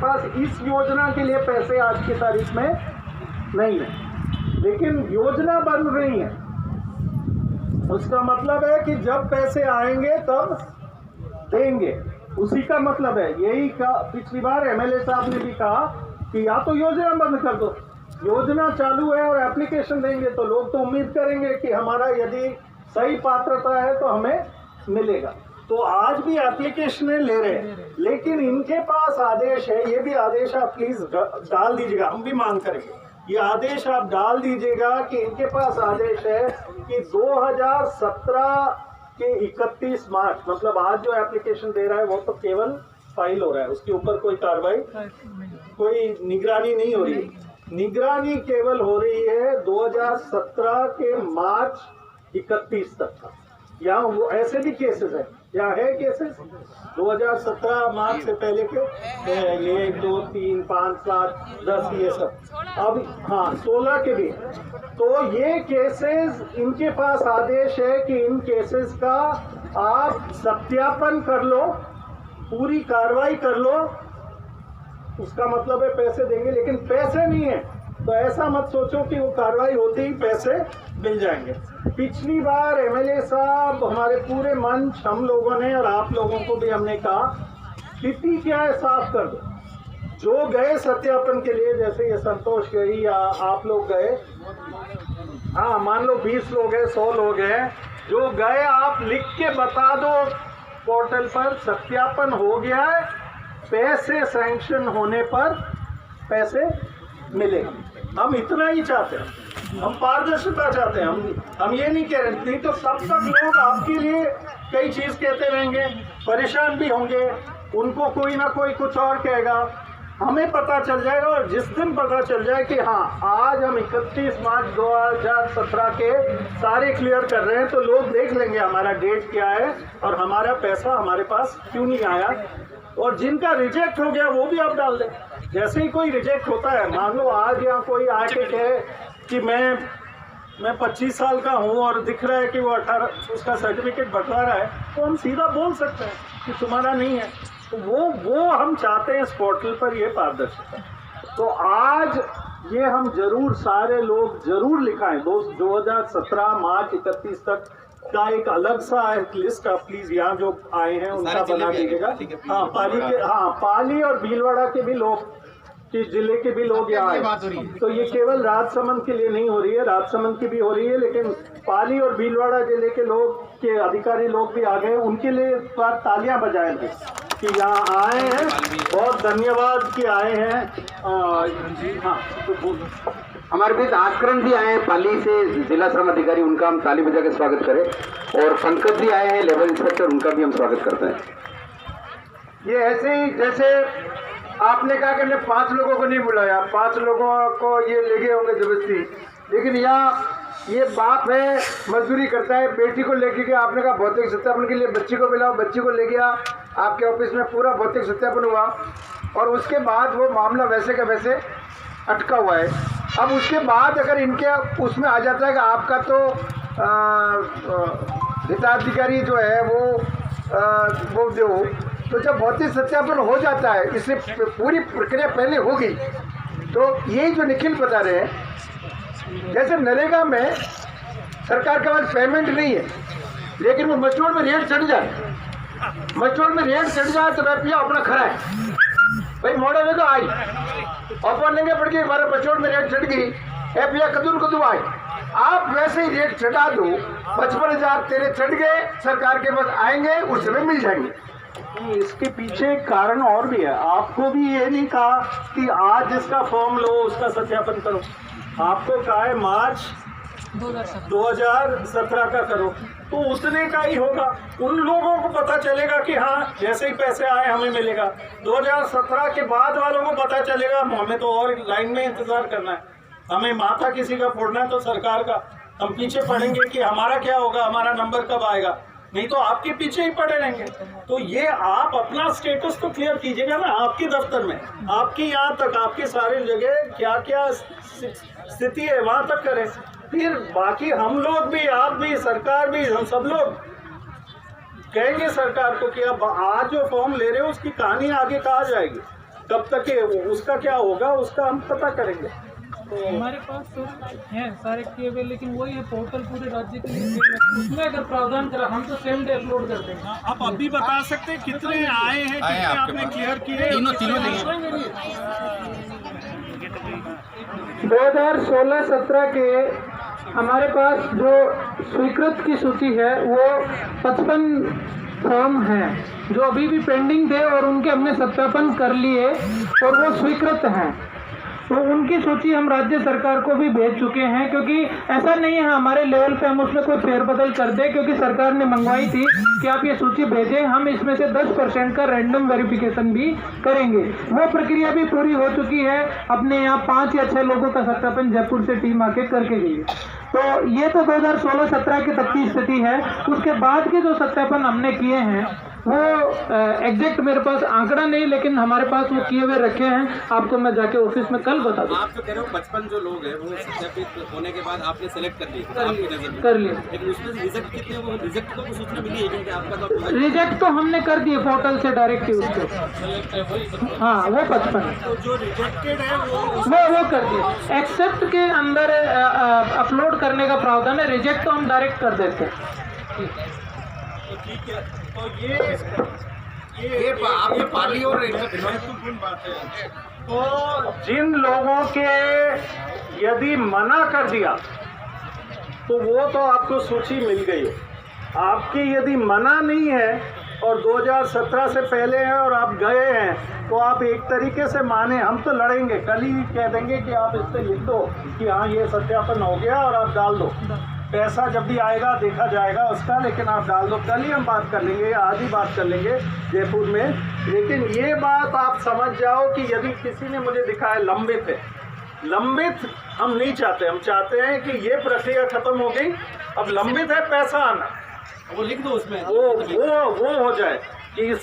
पास इस योजना के लिए पैसे आज की तारीख में नहीं है, लेकिन योजना बन रही है। उसका मतलब है कि जब पैसे आएंगे तब देंगे, उसी का मतलब है। यही का पिछली बार एमएलए साहब ने भी कहा कि या तो योजना बंद कर दो, योजना चालू है और एप्लीकेशन देंगे तो लोग तो उम्मीद करेंगे कि हमारा यदि सही पात्रता है तो हमें मिलेगा। तो आज भी एप्लीकेशन ले रहे हैं, लेकिन इनके पास आदेश है, ये भी आदेश आप प्लीज डाल दीजिएगा, हम भी मांग करेंगे, ये आदेश आप डाल दीजिएगा कि इनके पास आदेश है कि 2017 के 31 मार्च, मतलब आज जो एप्लीकेशन दे रहा है वो तो केवल फाइल हो रहा है, उसके ऊपर कोई कार्रवाई, कोई निगरानी नहीं हो रही। निगरानी केवल हो रही है 2017 के मार्च 31 तक का। यहाँ वो ऐसे भी केसेस है, यहाँ है केसेस 2017 मार्च से पहले के 1, 2, 3, 5, 7, 10 ये सब, अब हाँ 16 के भी। तो ये केसेस, इनके पास आदेश है कि इन केसेस का आप सत्यापन कर लो, पूरी कार्रवाई कर लो, उसका मतलब है पैसे देंगे, लेकिन पैसे नहीं है तो ऐसा मत सोचो कि वो कार्रवाई होते ही पैसे मिल जाएंगे। पिछली बार एमएलए साहब, हमारे पूरे मंच, हम लोगों ने और आप लोगों को भी हमने कहा स्थिति क्या है साफ कर दो। जो गए सत्यापन के लिए, जैसे ये संतोष गई या आप लोग गए, हाँ मान लो 20 लोग हैं, 100 लोग हैं, जो गए आप लिख के बता दो पोर्टल पर, सत्यापन हो गया है, पैसे सैंक्शन होने पर पैसे मिलेंगे। हम इतना ही चाहते हैं, हम पारदर्शिता चाहते हैं, हम ये नहीं कह रहे, नहीं तो तब तक लोग आपके लिए कई चीज कहते रहेंगे, परेशान भी होंगे, उनको कोई ना कोई कुछ और कहेगा। हमें पता चल जाएगा, और जिस दिन पता चल जाए कि हाँ आज हम 31 मार्च 2017 के सारे क्लियर कर रहे हैं, तो लोग देख लेंगे हमारा डेट क्या है और हमारा पैसा हमारे पास क्यों नहीं आया। और जिनका रिजेक्ट हो गया वो भी आप डाल दें। जैसे ही कोई रिजेक्ट होता है, मान लो आज यहाँ कोई आके कहे कि मैं 25 साल का हूँ और दिख रहा है कि वो 18, उसका सर्टिफिकेट बता रहा है, तो हम सीधा बोल सकते हैं कि तुम्हारा नहीं है। तो वो हम चाहते हैं इस पोर्टल पर ये पारदर्शिता। तो आज ये हम जरूर सारे लोग जरूर लिखाएं, 2017 मार्च 31 तक का एक अलग सा एक लिस्ट आप प्लीज यहाँ जो आए हैं उनका बना दीजिएगा। हाँ पाली के, हाँ पाली और भीलवाड़ा के भी लोग, कि जिले के भी लोग यहाँ आए। तो ये केवल राजसमंद के लिए नहीं हो रही है, राजसमंद की भी हो रही है, लेकिन पाली और भीलवाड़ा जिले के लोग के अधिकारी लोग भी आ गए, उनके लिए इस बार तालियां बजाएंगे कि यहाँ आए हैं, बहुत धन्यवाद कि आए हैं। हाँ तो हमारे बीच आस्करण जी आए हैं पाली से, जिला श्रम अधिकारी, उनका हम ताली बजा के स्वागत करें। और पंकज जी आए हैं लेवल इंस्पेक्टर, उनका भी हम स्वागत करते हैं। ये ऐसे ही जैसे आपने कहा कि हमने 5 लोगों को नहीं बुलाया, 5 लोगों को ये ले गए होंगे जबरदस्ती, लेकिन यहाँ ये बाप है, मजदूरी करता है, बेटी को लेके गया, आपने कहा भौतिक सत्यापन के लिए बच्ची को बुलाओ, बच्ची को ले गया, आपके ऑफिस में पूरा भौतिक सत्यापन हुआ, और उसके बाद वो मामला वैसे का वैसे अटका हुआ है। अब उसके बाद अगर इनके उसमें आ जाता है कि आपका तो हिताधिकारी जो है वो जो, तो जब भौतिक सत्यापन हो जाता है, इससे पूरी प्रक्रिया पहले हो गई। तो यही जो निखिल बता रहे हैं, जैसे नरेगा में सरकार के पास पेमेंट नहीं है, लेकिन वो मस्टोर में रेट चढ़ जाए, मस्टोर में रेट चढ़ जाए तो रुपया अपना खड़ा है, भाई मॉडल है तो आई ऑफर लेंगे पड़ गई, हमारे मस्टोर में रेट चढ़ गई, एफिया कदू आए, आप वैसे ही रेट चढ़ा दो, 55,000 तेरे चढ़ गए, सरकार के पास आएंगे, उस समय मिल जाएंगे। इसके पीछे एक कारण और भी है। आपको भी ये नहीं कहा कि आज जिसका फॉर्म लो उसका सत्यापन करो, आपको कहा है मार्च 2017 का करो, तो उतने का ही होगा। उन लोगों को पता चलेगा कि हाँ जैसे ही पैसे आए हमें मिलेगा। 2017 के बाद वालों को पता चलेगा हमें तो और लाइन में इंतजार करना है, हमें माथा किसी का फोड़ना है तो सरकार का, हम पीछे पड़ेंगे कि हमारा क्या होगा, हमारा नंबर कब आएगा, नहीं तो आपके पीछे ही पड़े रहेंगे। तो ये आप अपना स्टेटस तो क्लियर कीजिएगा ना, आपके दफ्तर में, आपकी यहाँ तक, आपके सारे जगह क्या क्या स्थिति है वहां तक करें। फिर बाकी हम लोग भी, आप भी, सरकार भी, हम सब लोग कहेंगे सरकार को कि अब आज जो फॉर्म ले रहे हो उसकी कहानी आगे कहा जाएगी। कब तक उसका क्या होगा उसका हम पता करेंगे। हमारे पास तो हैं सारे किए हुए, लेकिन वही है पोर्टल पूरे राज्य के लिए सेम है। उसमें अगर प्रावधान करा हम तो सेम डे अपलोड कर देंगे। आप अभी बता सकते हैं कितने आए हैं, कितने आपने क्लियर किए? 2016-17 के हमारे पास जो स्वीकृत की सूची है वो 55 फॉर्म हैं जो अभी भी पेंडिंग थे और उनके हमने सत्यापन कर लिए और वो स्वीकृत हैं। तो उनकी सूची हम राज्य सरकार को भी भेज चुके हैं, क्योंकि ऐसा नहीं है हमारे लेवल पे हम उसमें कोई फेरबदल कर दें, क्योंकि सरकार ने मंगवाई थी कि आप ये सूची भेजें, हम इसमें से 10% का रैंडम वेरिफिकेशन भी करेंगे। वो प्रक्रिया भी पूरी हो चुकी है। अपने यहाँ 5 या 6 लोगों का सत्यापन जयपुर से टीम आके करके गई है। तो ये तो 2016-17 के तक की स्थिति है। उसके बाद के जो सत्यापन हमने किए हैं वो एग्जैक्ट मेरे पास आंकड़ा नहीं, लेकिन हमारे पास वो किए हुए रखे हैं। आपको मैं जाके ऑफिस में कल बता दूँ। आप तो कह रहे हो 55 जो लोग हैं वो सत्यापित होने के बाद आपने सेलेक्ट कर लिए, कर लिए, लेकिन उसमें रिजेक्ट कितने, वो रिजेक्ट को सूचना मिली है क्योंकि आपका तो रिजेक्ट तो हमने कर दिए पोर्टल से डायरेक्ट उसको। हाँ वो 55 तो जो रिजेक्टेड है वो कर दिए। एक्सेप्ट के अंदर अपलोड करने का प्रावधान है, रिजेक्ट तो हम डायरेक्ट कर देते हैं। ठीक है। तो ये आपने पाली और महत्वपूर्ण बात है। तो जिन लोगों के यदि मना कर दिया तो वो तो आपको सूची मिल गई है। आपकी यदि मना नहीं है और 2017 से पहले है और आप गए हैं तो आप एक तरीके से माने, हम तो लड़ेंगे, कल ही कह देंगे कि आप इस पर लिख दो कि हाँ ये सत्यापन हो गया और आप डाल दो। पैसा जब भी आएगा देखा जाएगा उसका, लेकिन आप डाल दो। कल ही हम बात कर लेंगे या आज ही बात कर लेंगे जयपुर में। लेकिन ये बात आप समझ जाओ कि यदि किसी ने मुझे दिखाया लंबित है, लंबित हम नहीं चाहते। हम चाहते हैं कि ये प्रक्रिया खत्म हो गई, अब लंबित है पैसा आना, वो लिख दो उसमें, वो हो जाए कि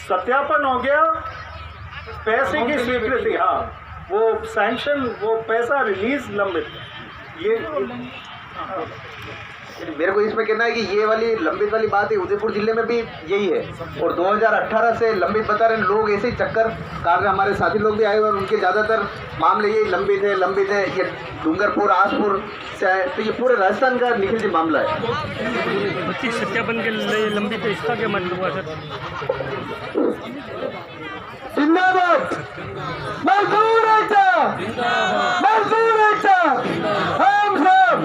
सत्यापन हो गया, पैसे की स्वीकृति, हाँ वो सैंक्शन, वो पैसा रिलीज लंबित। ये मेरे को इसमें कहना है कि ये वाली लंबित वाली बात है उदयपुर जिले में भी यही है, और 2018 से लंबित बता रहे लोग, ऐसे ही चक्कर काट रहे। हमारे साथी लोग भी आए हुए और उनके ज़्यादातर मामले यही लंबित है। ये डूंगरपुर, आसपुर से है, तो ये पूरे राजस्थान का निखिल जी मामला है। बच्ची सत्यापन के लिए लंबित है, इसका क्या मतलब हुआ सर? जिंदाबाद मजदूर एकता, मजदूर एकता, हम सब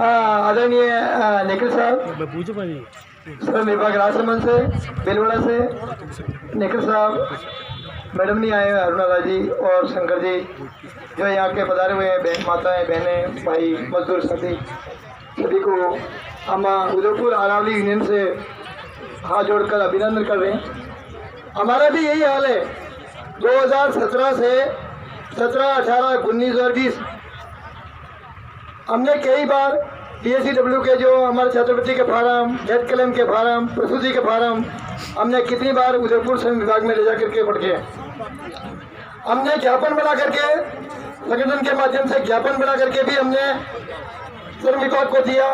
आदरणीय निखिल साहब, श्रम विभाग राजसमंद से, बेलवाड़ा से निखिल साहब, मैडम नहीं आए अरुणा राय जी और शंकर जी जो यहाँ के पधारे हुए हैं, बहन माताएं, बहनें, भाई, मजदूर साथी, सभी को हम उदयपुर अरावली यूनियन से हाथ जोड़कर अभिनंदन कर रहे हैं। हमारा भी यही हाल है। 2017 से 17, 18, 19 और 20 हमने कई बार PSCW के जो हमारे छात्रवृत्ति के फार्म, डेथ क्लेम के फार्म, प्रसूति के फार्म, हमने कितनी बार उदयपुर श्रम विभाग में ले जा करके पढ़े। हमने ज्ञापन बना करके, संगठन के माध्यम से ज्ञापन बना करके भी हमने श्रम विभाग को दिया,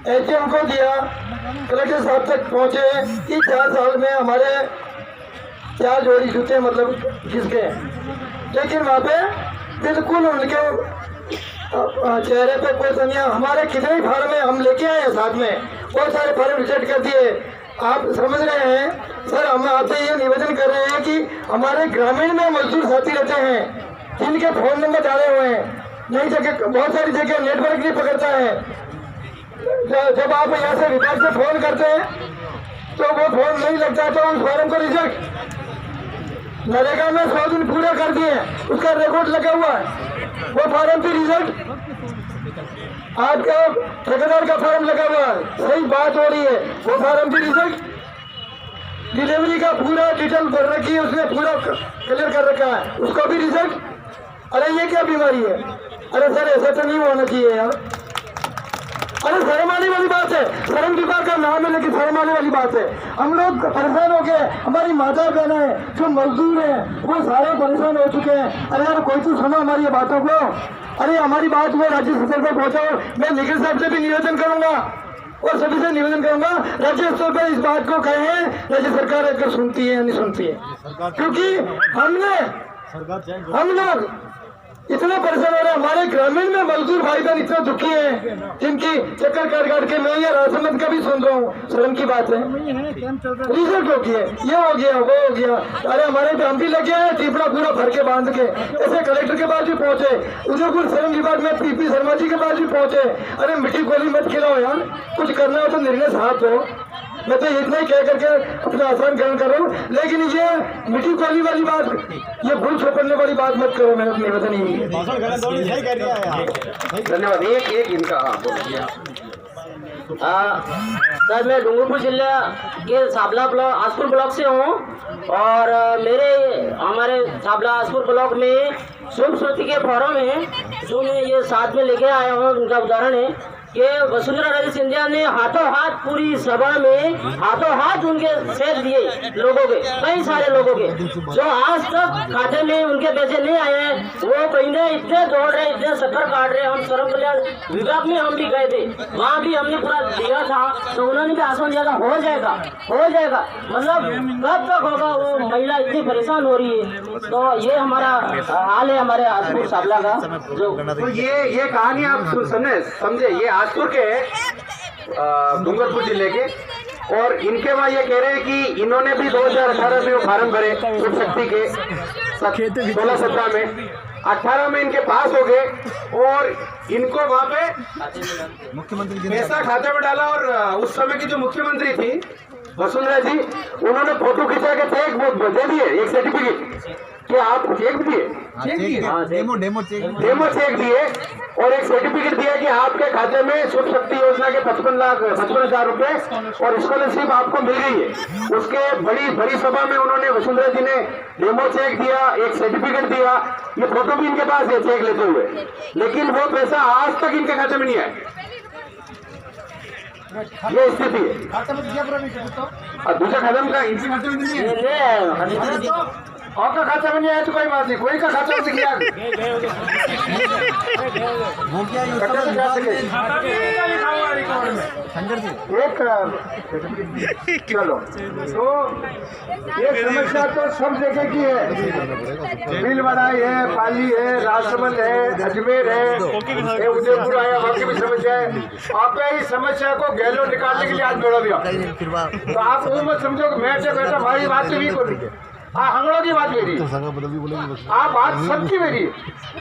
HM को दिया, कलेक्टर साहब तक पहुँचे। इस 4 साल में हमारे 4 जोड़ी जूते मतलब घिस गए, लेकिन वहाँ पे बिल्कुल उनके चेहरे पे कोई तनिया। हमारे कितने फार्म हम लेके आए हैं साथ में, बहुत सारे फार्म रिजेक्ट कर दिए। आप समझ रहे हैं सर, हम आपसे ये निवेदन कर रहे हैं कि हमारे ग्रामीण में मजदूर साथी रहते हैं जिनके फोन नंबर डाले हुए हैं, नई जगह, बहुत सारी जगह नेटवर्क नहीं पकड़ता है। जब आप यहाँ से विभाग से फोन करते हैं तो वो फोन नहीं लगता, तो उस फॉर्म को रिजेक्ट। नरेगा में 100 दिन पूरे कर दिए, उसका रिकॉर्ड लगा हुआ है, वो फार्म भी रिजल्ट। आपका ठेकेदार का फार्म लगा हुआ है, सही बात हो रही है, वो फार्म भी रिजल्ट। डिलीवरी का पूरा डिटेल भर रखी है, उसने पूरा क्लियर कर रखा है, उसको भी रिजल्ट। अरे ये क्या बीमारी है? अरे सर ऐसा तो नहीं होना चाहिए यार। अरे शर्म आने वाली बात है, श्रम विभाग का नाम है लेकिन शर्म आने वाली बात है। हम लोग परेशान हो गए, हमारी माता बहना है जो मजदूर हैं वो सारे परेशान हो चुके हैं। अरे यार कोई तो सुनो हमारी बातों को। अरे हमारी बात वो राज्य स्तर पर पहुंचाओ। मैं निखिल साहब से भी निवेदन करूंगा और सभी से निवेदन करूंगा राज्य स्तर पर इस बात को कहें, राज्य सरकार अगर सुनती है या नहीं सुनती है, क्योंकि हम लोग इतना परेशान हो रहे हैं। हमारे ग्रामीण में मजदूर भाई बहन इतना दुखी है, जिनकी चक्कर काट काट के मैं ये राजसमंद का भी सुन रहा हूँ। शर्म की बात है, रिजल्ट हो गया, ये हो गया, वो हो गया। अरे हमारे पे हम भी लगे हैं टिपड़ा पूरा भर के बांध के, ऐसे कलेक्टर के पास भी पहुंचे, उदयपुर श्रम विभाग में पीपी शर्मा जी के पास भी पहुंचे। अरे मिट्टी गोली मत खिलाओ यार, कुछ करना हो तो निर्णय साथ हो। मैं तो इतना ही कह करके अपना आसान ग्रहण कर रहा हूँ, लेकिन ये मिट्टी गोली वाली बात, ये भूल छोड़ने वाली बात मत करो। मेरा निवेदन यही है। धन्यवाद। एक इनका सर, मैं डूंगरपुर जिले के साबला ब्लॉक आसपुर ब्लॉक से हूँ और हमारे साबला आसपुर ब्लॉक में शुभ श्रुति के फोरम है, जो मैं ये साथ में लेके आया हूँ। उनका उदाहरण है कि वसुंधरा राजे सिंधिया ने हाथों हाथ पूरी सभा में हाथों हाथ उनके सेध दिए लोगों के, कई सारे लोगों के, जो आज तक खाते में उनके पैसे नहीं आए हैं। वो महीने इतने दौड़ रहे, इतने चक्कर काट रहे। हम श्रम कल्याण विभाग में हम भी गए थे, वहाँ भी हमने पूरा दिया था, तो उन्होंने भी आश्वासन दिया था हो जाएगा, हो जाएगा। मतलब कब तक होगा? वो महिला इतनी परेशान हो रही है। तो ये हमारा हाल है हमारे आसपुर साबला का। जो तो ये कहानी आप समझे, ये आसपुर के डूंगरपुर जिले के, और इनके वहाँ ये कह रहे हैं कि इन्होंने भी 2018 में वो फार्म भरे शुभ शक्ति के, 16-17 में, 18 में इनके पास हो गए और इनको वहाँ पे मुख्यमंत्री पैसा खाते में डाला। और उस समय की जो मुख्यमंत्री थी वसुंधरा जी, उन्होंने फोटो खिंचा के चेक दे दिए, एक सर्टिफिकेट कि आप चेक दिए, डेमो चेक दिए और एक सर्टिफिकेट दिया कि आपके खाते में शुभ शक्ति योजना के 55,000 रुपए और स्कॉलरशिप आपको मिल गई है। उसके बड़ी सभा में उन्होंने वसुंधरा जी ने डेमो चेक दिया, एक सर्टिफिकेट दिया। ये फोटो भी इनके पास है चेक लेते हुए, लेकिन वो पैसा आज तक इनके खाते में नहीं आया। ये स्थिति है। और दूसरा कदम का इनके खाते में नहीं है, और का खाता में नहीं आया तो कोई बात नहीं, कोई का खाता में किया चलो। तो ये समस्या तो सब जगह की है, भीलवाड़ा है, पाली है, राजसमंद है, अजमेर है, उदयपुर है, वहाँ की भी समस्या है। आप इस समस्या को गहलों निकालने के लिए आज जोड़ा दिया, तो आप वो मत समझो कि मैं से बैठा हमारी बात तो नहीं करूँगी। हंगड़ों की बात मेरी, आप बात सबकी मेरी है।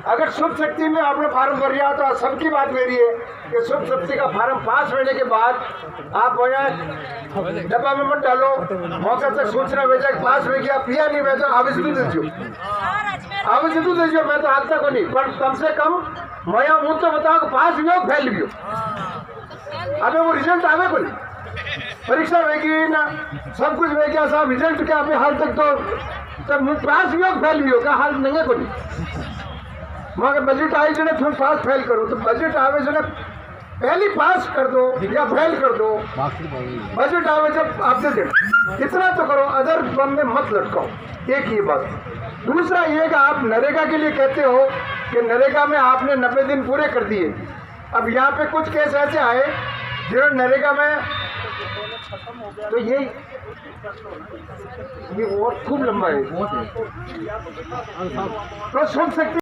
अगर शुभ शक्ति में आपने फार्म भर दिया तो सबकी बात मेरी है कि शुभ शक्ति का फार्म पास होने के बाद आप डब्बा में मत डालो। मौके तक सूचना भेजा पास में किया, पिया नहीं भेजा, आवेदन दीजिए, मैं तो आज तक नहीं, पर कम से कम मैं मुझ तो बताओ पास भी हो फैल भी हो। अबे वो रिजल्ट आवे को नहीं, परीक्षा होगी ना, सब कुछ हो गया साहब, रिजल्ट क्या अभी हाल तक तो पास भी हो फैल भी हो, क्या हाल नहीं है को नहीं। मगर बजट आई जो तुम पास फेल करो, तो बजट आवे जो पहले पास कर दो या फेल कर दो। बजट आवे जब आप दे इतना तो करो, अदर बम में मत लटकाओ। एक ही बात। दूसरा ये कि आप नरेगा के लिए कहते हो कि नरेगा में आपने 90 दिन पूरे कर दिए। अब यहाँ पे कुछ केस ऐसे आए जिन्होंने नरेगा में, तो ये और खूब लंबा है, तो सुन सकते